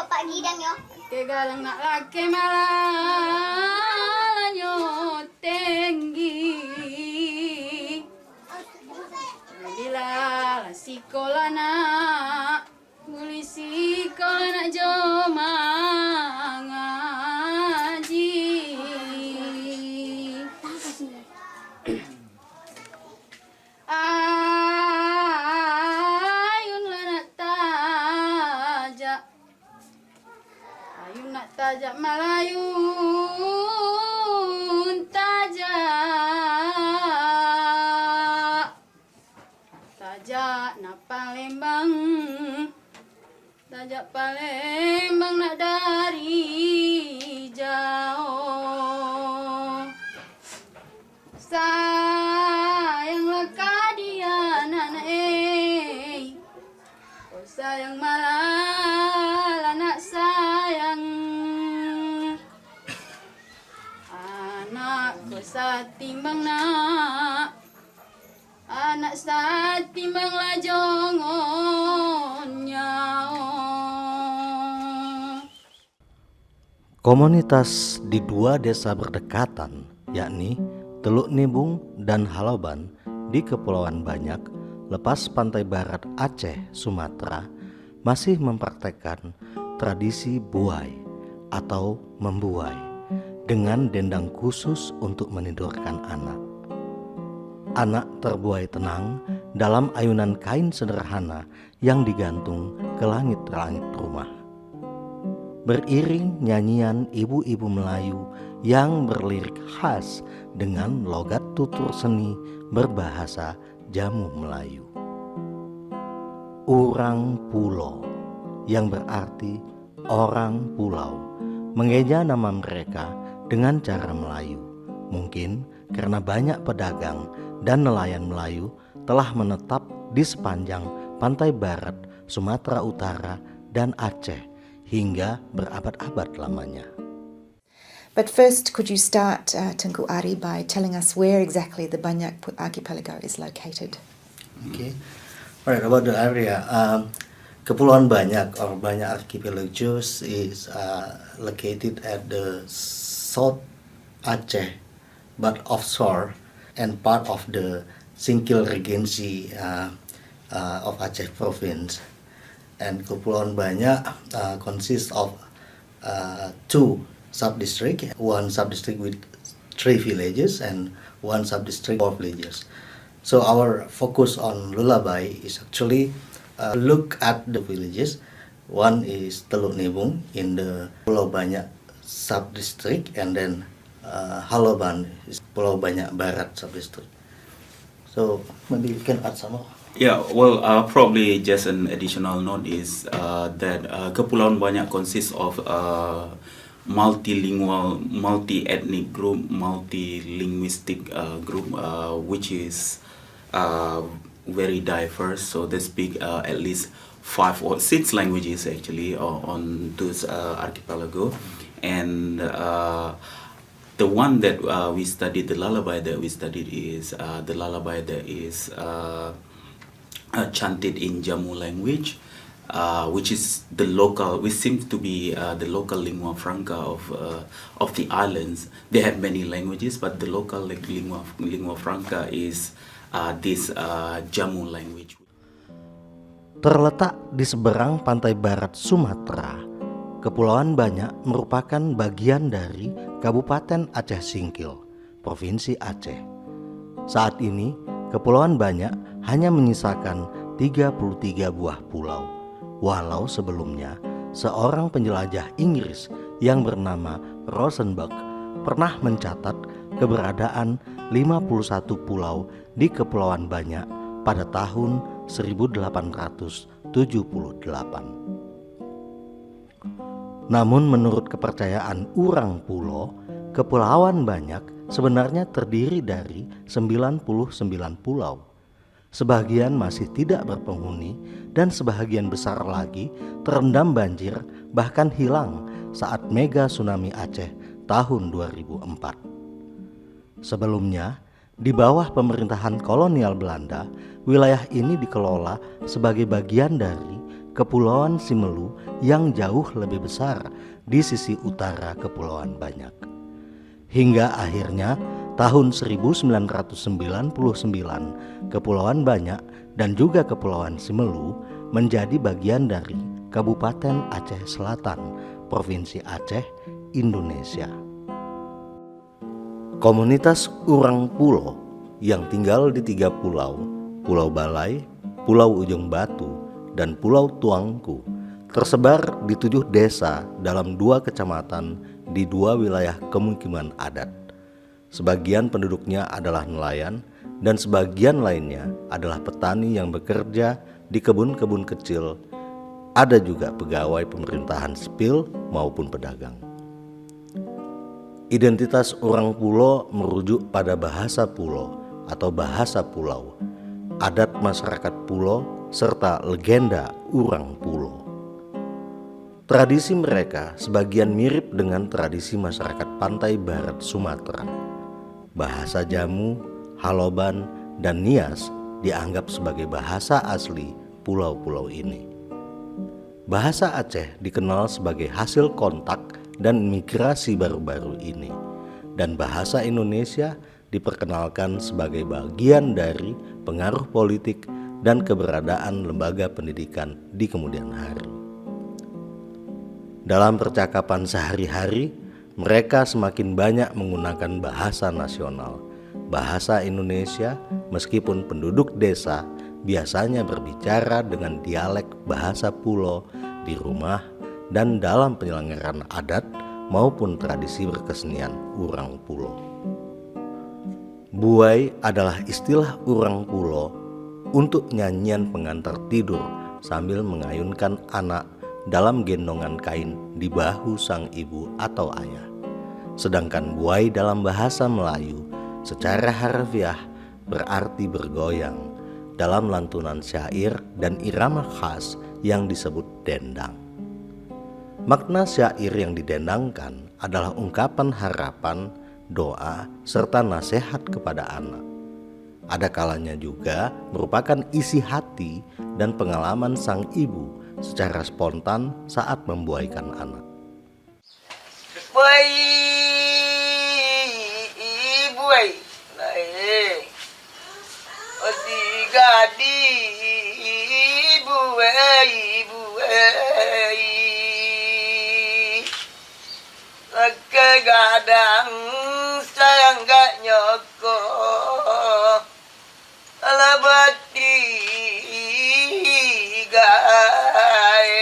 Pak Gidang yo. Kegalang nak laki malanyo tinggi. Bila la sikola nak muli sikola nak joma ngaji. Ayun lah nak tajak, ayun nak tajak Melayun tajak, tajak nak Palembang, tajak Palembang nak dari jauh. Sayanglah kadian anak oh sayang malah anak sayang. Anakku satimbang nak, anak satimbang lah jongonnya. Komunitas di dua desa berdekatan, yakni Teluk Nibung dan Haloban di Kepulauan Banyak, lepas pantai barat Aceh, Sumatera, masih mempraktekkan tradisi buai atau membuai dengan dendang khusus untuk menidurkan anak. Anak terbuai tenang dalam ayunan kain sederhana yang digantung ke langit-langit rumah. Beriring nyanyian ibu-ibu Melayu yang berlirik khas dengan logat tutur seni berbahasa Jamu Melayu. Urang Pulo yang berarti orang pulau mengeja nama mereka dengan cara Melayu. Mungkin karena banyak pedagang dan nelayan Melayu telah menetap di sepanjang pantai barat Sumatera Utara dan Aceh hingga berabad-abad lamanya. But first, could you start, Tengku Ari, by telling us where exactly the Banyak Archipelago is located? Okay, alright. About the area, Kepulauan Banyak or Banyak Archipelagos is located at the South Aceh, but offshore and part of the Singkil Regency of Aceh Province. And Kepulauan Banyak consists of two sub-district, one sub-district with 3 villages and one sub-district 4 villages. So our focus on Lullaby is actually look at the villages. One is Teluk Nibung in the Pulau Banyak sub-district, and then Haloban is Pulau Banyak Barat sub-district. So maybe we can add some more. Yeah, well, probably just an additional note is that Kepulauan Banyak consists of multilingual, multi-ethnic group, multi-linguistic group, which is very diverse. So they speak at least 5 or 6 languages actually on this archipelago. And the one that we studied, the lullaby that we studied is the lullaby that is chanted in Jamu language, which is the local, which seems to be the local lingua franca of the islands. They have many languages, but the local lingua franca is this Jamu language. Terletak di seberang pantai barat Sumatera, Kepulauan Banyak merupakan bagian dari Kabupaten Aceh Singkil, Provinsi Aceh. Saat ini, Kepulauan Banyak hanya menyisakan 33 buah pulau, walau sebelumnya seorang penjelajah Inggris yang bernama Rosenberg pernah mencatat keberadaan 51 pulau di Kepulauan Banyak pada tahun 1878. Namun menurut kepercayaan Urang Pulo, Kepulauan Banyak sebenarnya terdiri dari 99 pulau. Sebagian masih tidak berpenghuni dan sebagian besar lagi terendam banjir bahkan hilang saat mega tsunami Aceh tahun 2004. Sebelumnya, di bawah pemerintahan kolonial Belanda, wilayah ini dikelola sebagai bagian dari Kepulauan Simelu yang jauh lebih besar di sisi utara Kepulauan Banyak. Hingga akhirnya tahun 1999, Kepulauan Banyak dan juga Kepulauan Simelu menjadi bagian dari Kabupaten Aceh Selatan, Provinsi Aceh, Indonesia. Komunitas Urang Pulo yang tinggal di 3 pulau, Pulau Balai, Pulau Ujung Batu, dan Pulau Tuangku, tersebar di 7 desa dalam 2 kecamatan di 2 wilayah pemukiman adat. Sebagian penduduknya adalah nelayan dan sebagian lainnya adalah petani yang bekerja di kebun-kebun kecil. Ada juga pegawai pemerintahan sipil maupun pedagang. Identitas orang Pulo merujuk pada bahasa Pulo atau bahasa pulau, adat masyarakat Pulo, serta legenda Urang Pulo. Tradisi mereka sebagian mirip dengan tradisi masyarakat pantai barat Sumatera. Bahasa Jamu, Haloban, dan Nias dianggap sebagai bahasa asli pulau-pulau ini. Bahasa Aceh dikenal sebagai hasil kontak dan migrasi baru-baru ini, dan bahasa Indonesia diperkenalkan sebagai bagian dari pengaruh politik dan keberadaan lembaga pendidikan di kemudian hari. Dalam percakapan sehari-hari, mereka semakin banyak menggunakan bahasa nasional, bahasa Indonesia, meskipun penduduk desa biasanya berbicara dengan dialek bahasa Pulo di rumah dan dalam penyelenggaraan adat maupun tradisi berkesenian Urang Pulo. Buai adalah istilah Urang Pulo untuk nyanyian pengantar tidur sambil mengayunkan anak dalam gendongan kain di bahu sang ibu atau ayah. Sedangkan buai dalam bahasa Melayu secara harfiah berarti bergoyang dalam lantunan syair dan irama khas yang disebut dendang. Makna syair yang didendangkan adalah ungkapan harapan, doa, serta nasihat kepada anak. Ada kalanya juga merupakan isi hati dan pengalaman sang ibu secara spontan saat membuaikan anak. Buai, buai, naik. Oti gadi, buai, buai. Kegadang sayang gak nyoko, ala bati gae.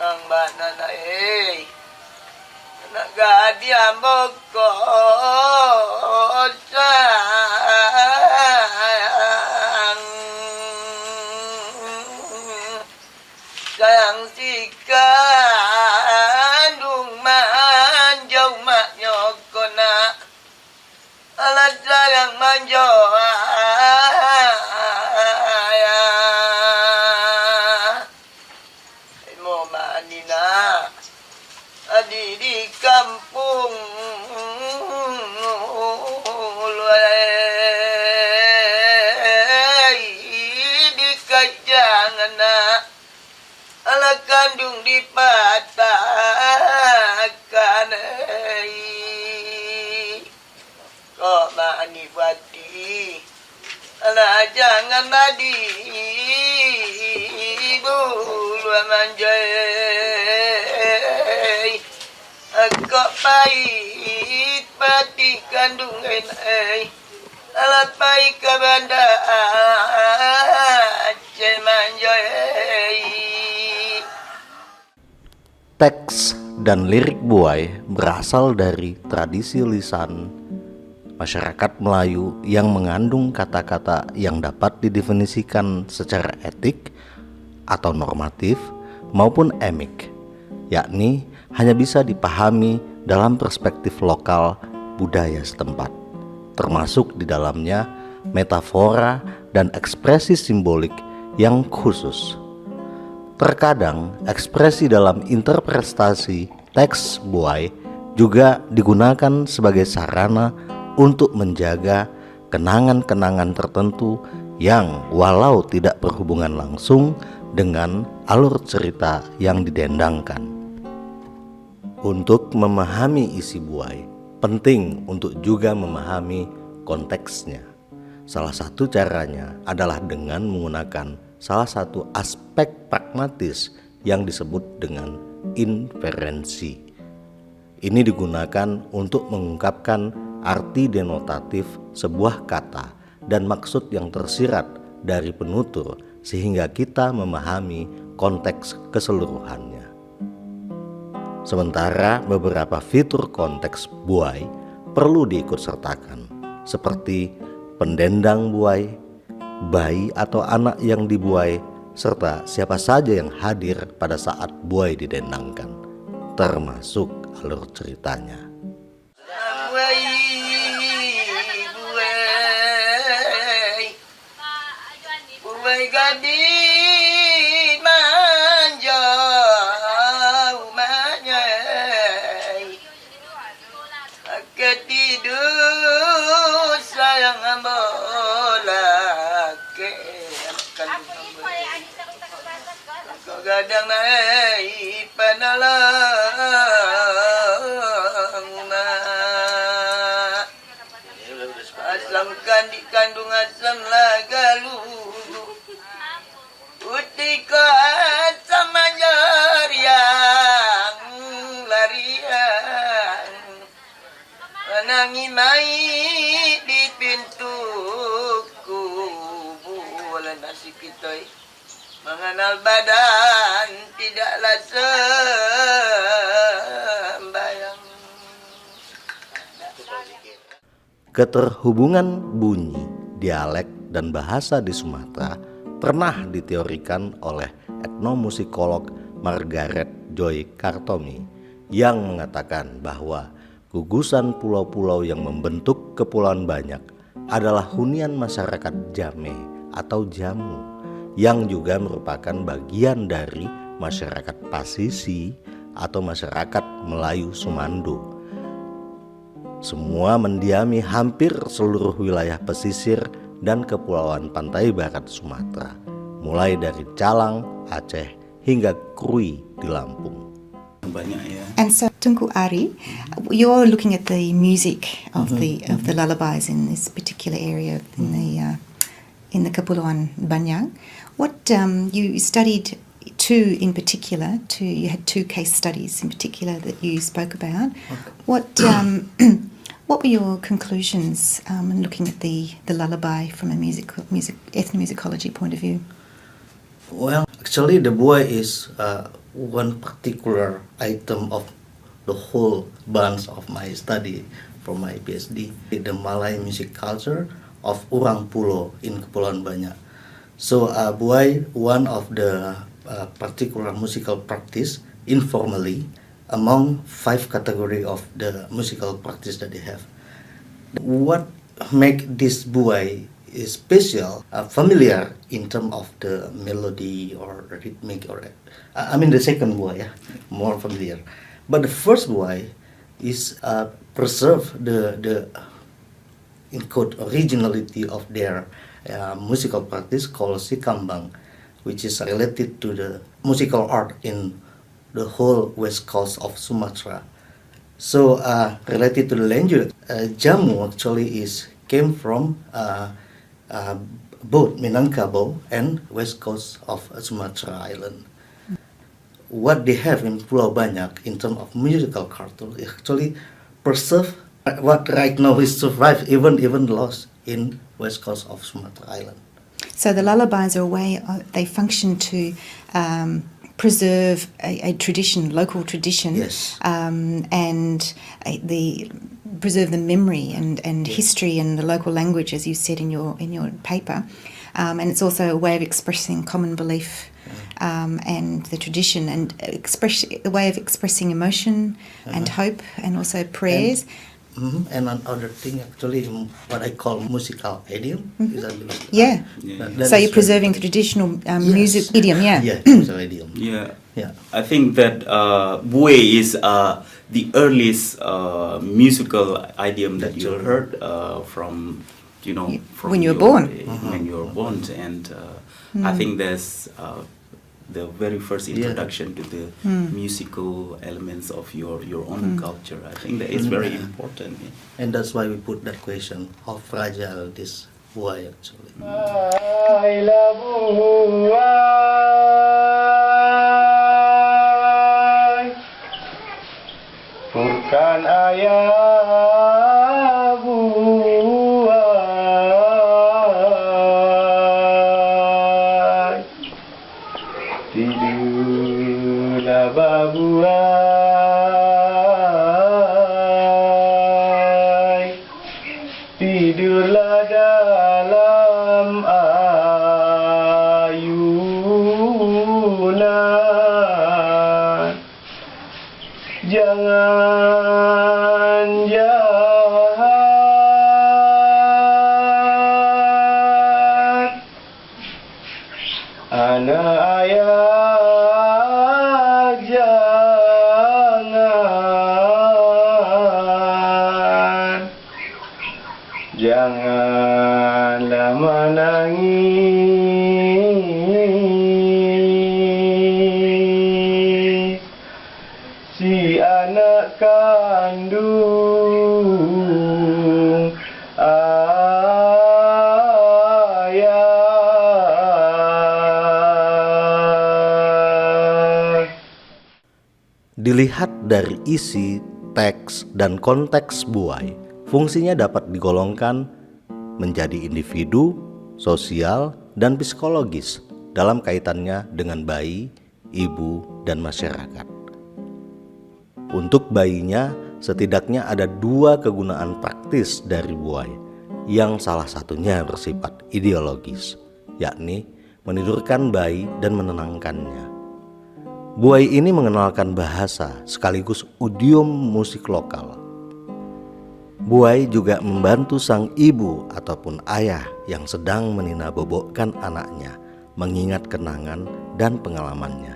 Nang banana nak gadi amboko sayang si kandung manjau mak nyokona alat sayang manjau mo manina adi di kampung di kajangan ala kandung dipatahkan kok mani bati ala jangan madi bulu manjai kok pahit pati kandung ala pahit ke banda Aceh manjai. Teks dan lirik buai berasal dari tradisi lisan masyarakat Melayu yang mengandung kata-kata yang dapat didefinisikan secara etik atau normatif maupun emik, yakni hanya bisa dipahami dalam perspektif lokal budaya setempat, termasuk di dalamnya metafora dan ekspresi simbolik yang khusus. Terkadang ekspresi dalam interpretasi teks buai juga digunakan sebagai sarana untuk menjaga kenangan-kenangan tertentu yang walau tidak berhubungan langsung dengan alur cerita yang didendangkan. Untuk memahami isi buai, penting untuk juga memahami konteksnya. Salah satu caranya adalah dengan menggunakan salah satu aspek pragmatis yang disebut dengan inferensi. Ini digunakan untuk mengungkapkan arti denotatif sebuah kata dan maksud yang tersirat dari penutur sehingga kita memahami konteks keseluruhannya. Sementara beberapa fitur konteks buai perlu diikutsertakan, seperti pendendang buai, bayi atau anak yang dibuai, serta siapa saja yang hadir pada saat buai didendangkan, termasuk alur ceritanya. Buai, buai gadis manja rumahnya, ketidur sayang bola ke kau gadang naik penalang mak asamkan di kandung asam lagaludu utika asam manjariang lariang menangi mai di pintuku bulan nasi kita mengenal badan tidaklah sembayang. Keterhubungan bunyi, dialek, dan bahasa di Sumatera pernah diteorikan oleh etnomusikolog Margaret Joy Kartomi yang mengatakan bahwa gugusan pulau-pulau yang membentuk Kepulauan Banyak adalah hunian masyarakat Jame atau Jamu yang juga merupakan bagian dari masyarakat Pasisi atau masyarakat Melayu Sumando. Semua mendiami hampir seluruh wilayah pesisir dan kepulauan pantai barat Sumatera, mulai dari Calang, Aceh hingga Krui di Lampung. Banyak ya. And so, Tunku Ari, you're looking at the music of the lullabies in this particular area in the Kepulauan Banyak. What you studied two in particular? You had two case studies in particular that you spoke about. Okay. What were your conclusions in looking at the lullaby from a ethnomusicology point of view? Well, actually the buai is one particular item of the whole bunch of my study for my PhD, the Malay music culture of Orang Pulo in Kepulauan Banyak. So buai, one of the particular musical practice informally among 5 category of the musical practice that they have. What make this buai is special, familiar in terms of the melody or rhythmic, or the second buai, more familiar. But the first buai is preserve the in quote originality of their musical practice called sikambang, which is related to the musical art in the whole west coast of Sumatra. So related to the language, Jamu actually came from both Minangkabau and west coast of Sumatra Island. What they have in Pulau Banyak in terms of musical culture is actually preserve what right now is survived, even lost in west coast of Sumatra Island. So the lullabies are a way they function to preserve a tradition, local tradition, Yes. And preserve the memory and history and the local language, as you said in your paper. And it's also a way of expressing common belief and the tradition, and a way of expressing emotion and hope, and also prayers. And another thing, actually, what I call musical idiom. Yeah. So you're preserving the traditional music idiom, yeah. Yeah, musical idiom. Yeah. Yeah. I think that buai is the earliest musical idiom that you heard from you know, from when you were your- born. when you were born, and I think that's the very first introduction to the musical elements of your own culture. I think that is very important. Yeah. And that's why we put that question: how fragile this buai actually. Bukan ayah buai, tidurlah babuai, tidurlah dalam ayunan. Jangan jahat, anak ayah jangan, janganlah menangis. Si anak kandung ayah. Dilihat dari isi, teks, dan konteks buai, fungsinya dapat digolongkan menjadi individu, sosial, dan psikologis dalam kaitannya dengan bayi, ibu, dan masyarakat. Untuk bayinya, setidaknya ada 2 kegunaan praktis dari buai, yang salah satunya bersifat ideologis, yakni menidurkan bayi dan menenangkannya. Buai ini mengenalkan bahasa sekaligus idiom musik lokal. Buai juga membantu sang ibu ataupun ayah yang sedang meninabobokkan anaknya mengingat kenangan dan pengalamannya,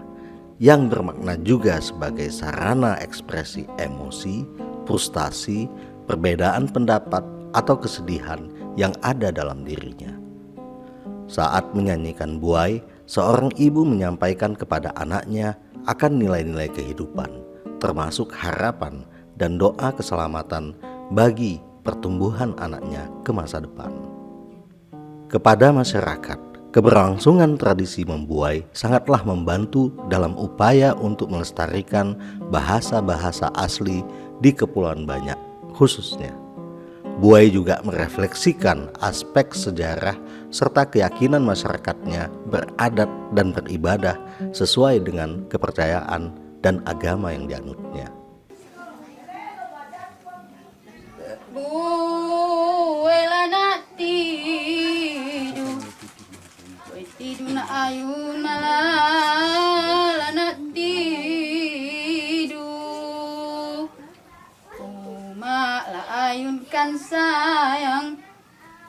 yang bermakna juga sebagai sarana ekspresi emosi, frustasi, perbedaan pendapat, atau kesedihan yang ada dalam dirinya. Saat menyanyikan buai, seorang ibu menyampaikan kepada anaknya akan nilai-nilai kehidupan, termasuk harapan dan doa keselamatan bagi pertumbuhan anaknya ke masa depan. Kepada masyarakat, keberlangsungan tradisi membuai sangatlah membantu dalam upaya untuk melestarikan bahasa-bahasa asli di Kepulauan Banyak khususnya. Buai juga merefleksikan aspek sejarah serta keyakinan masyarakatnya beradat dan beribadah sesuai dengan kepercayaan dan agama yang dianutnya. Buela nak tidur, buai tidur nak ayun malah nak tidur. Umak lah ayun kan sayang,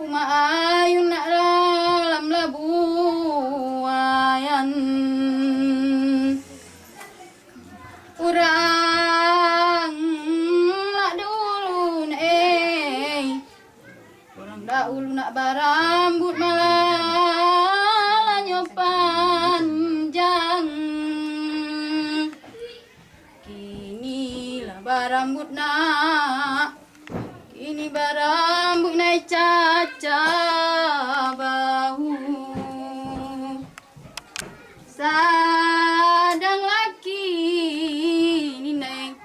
umak ayun nak dalam labuayan. Urang nak dulu orang dahulu nak barambut malah panjang. Kini lah barambut nak, kini barambut naik caca bahu. Sadang laki ni naik,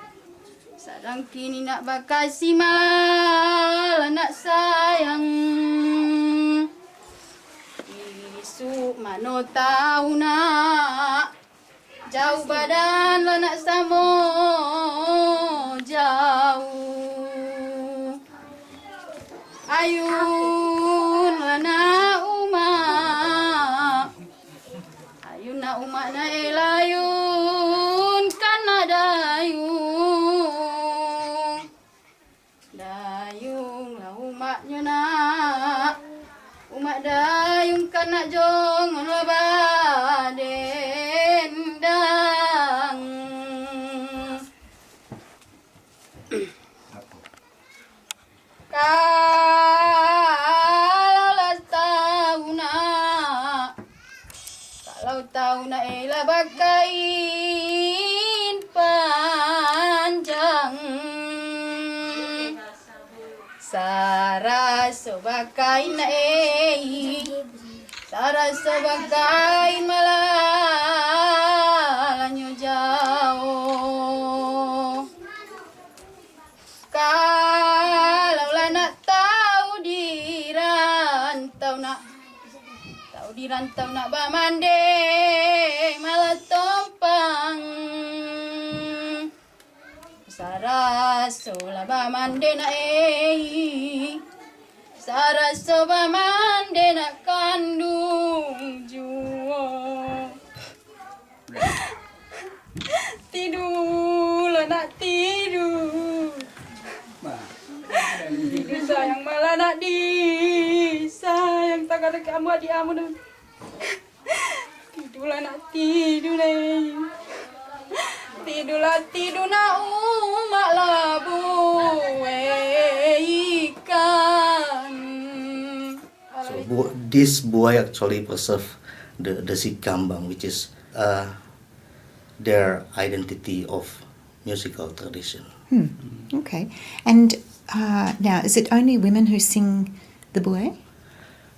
sadang kini nak bakasi malah nak sayang. Isu mano tahu nak, jauh badan lah nak samo jauh. Ayun lah nak umak, ayun nak umak na elayun kan ada dayung. Dayung lah umaknya nak, umak dayung kan nak jongon lah badendang. kain na sarasa bangkain malalanyo jauh. Kalau nak tahu di rantau nak bamande malah tompang. Saraso la bamande na saraso bamande na kandung jua. Tidur nak tidur. Tidur sayang malah nak disayang tak ada kamu adik kamu tu. Tidurlah nak tidur nih. Tidurlah tidur nak umak labu ikan. So this boy actually preserve the sikambang, which is their identity of musical tradition. Okay. And now, is it only women who sing the buai?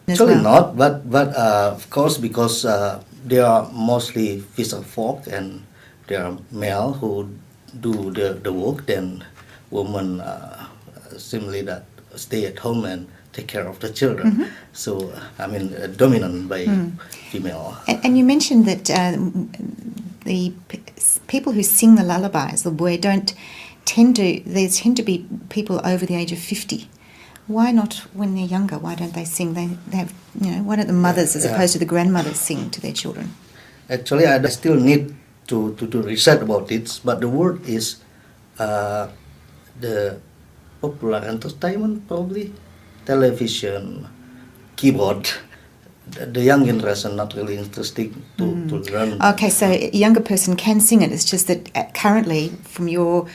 As Actually well? not, but of course because they are mostly fisher folk and they are male who do the work. Then women simply that stay at home and take care of the children. So I mean dominant by female. And you mentioned that the people who sing the lullabies, the buai, they tend to be people over the age of 50. Why not when they're younger? Why don't they sing? They have, why don't the mothers as opposed to the grandmothers sing to their children? Actually, I still need to do research about it, but the word is the popular entertainment, probably television, keyboard. The young generation not really interested to learn. Okay, so a younger person can sing it. It's just that currently, from your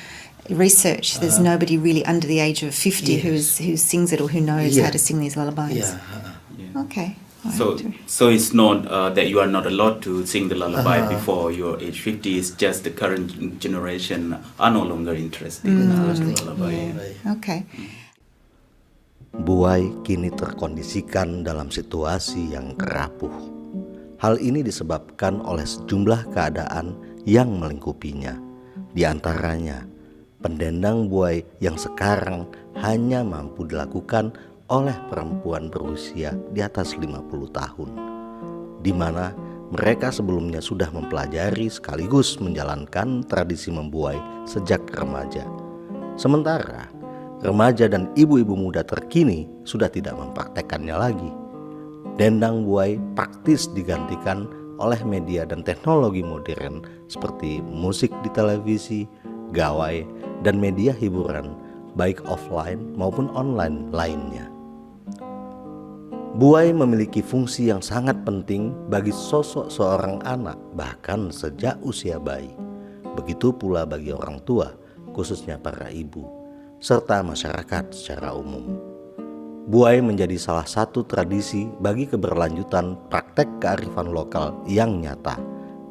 research, there's nobody really under the age of 50 who sings it or who knows how to sing these lullabies. Yeah. Okay. So it's not that you are not allowed to sing the lullaby before your age 50. It's just the current generation are no longer interested in the lullaby. Okay. Buai kini terkondisikan dalam situasi yang rapuh. Hal ini disebabkan oleh sejumlah keadaan yang melingkupinya. Di antaranya, pendendang buai yang sekarang hanya mampu dilakukan oleh perempuan berusia di atas 50 tahun, di mana mereka sebelumnya sudah mempelajari sekaligus menjalankan tradisi membuai sejak remaja. Sementara remaja dan ibu-ibu muda terkini sudah tidak mempraktekannya lagi. Dendang buai praktis digantikan oleh media dan teknologi modern seperti musik di televisi, gawai, dan media hiburan baik offline maupun online lainnya. Buai memiliki fungsi yang sangat penting bagi sosok seorang anak bahkan sejak usia bayi. Begitu pula bagi orang tua, khususnya para ibu, serta masyarakat secara umum. Buai menjadi salah satu tradisi bagi keberlanjutan praktek kearifan lokal yang nyata,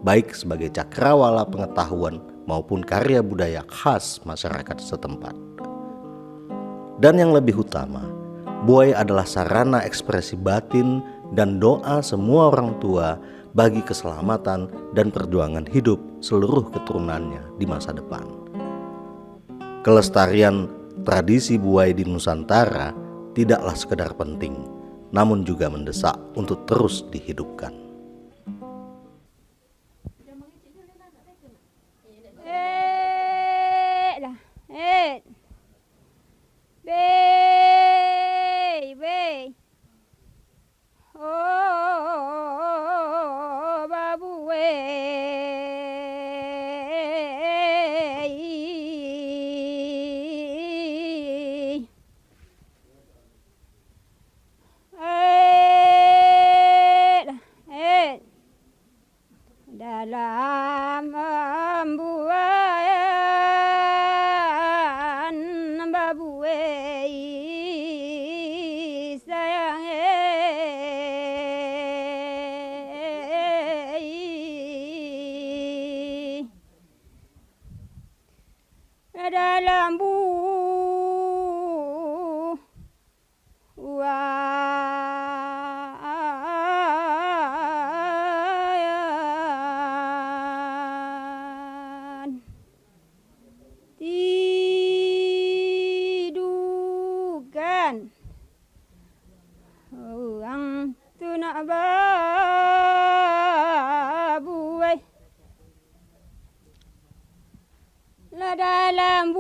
baik sebagai cakrawala pengetahuan maupun karya budaya khas masyarakat setempat. Dan yang lebih utama, buai adalah sarana ekspresi batin dan doa semua orang tua bagi keselamatan dan perjuangan hidup seluruh keturunannya di masa depan. Kelestarian tradisi buai di Nusantara tidaklah sekedar penting, namun juga mendesak untuk terus dihidupkan. Dalam membuayan babuai sayang dalam buah ang tunababuai la dalam